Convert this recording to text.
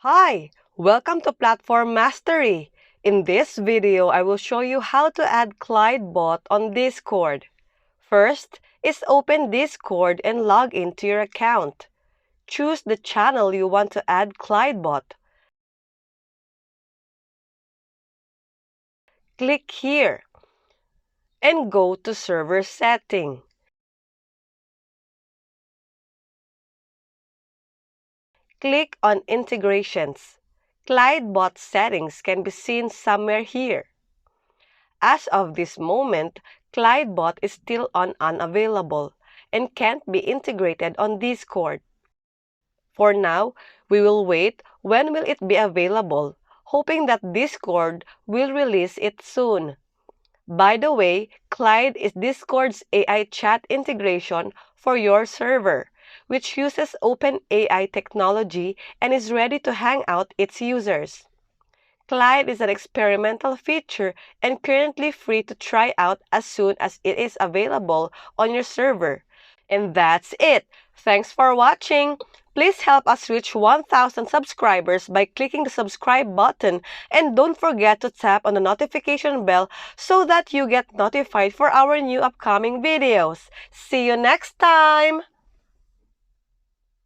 Hi! Welcome to Platform Mastery. In this video, I will show you how to add Clyde Bot on Discord. First is open Discord and log into your account. Choose the channel you want to add Clyde Bot. Click here and go to Server Setting. Click on Integrations. Clyde Bot settings can be seen somewhere here. As of this moment, Clyde Bot is still on unavailable and can't be integrated on Discord. For now, we will wait when will it be available, hoping that Discord will release it soon. By the way, Clyde is Discord's AI chat integration for your server, which uses OpenAI technology and is ready to hang out its users. Clyde is an experimental feature and currently free to try out as soon as it is available on your server. And that's it! Thanks for watching! Please help us reach 1,000 subscribers by clicking the subscribe button, and don't forget to tap on the notification bell so that you get notified for our new upcoming videos. See you next time!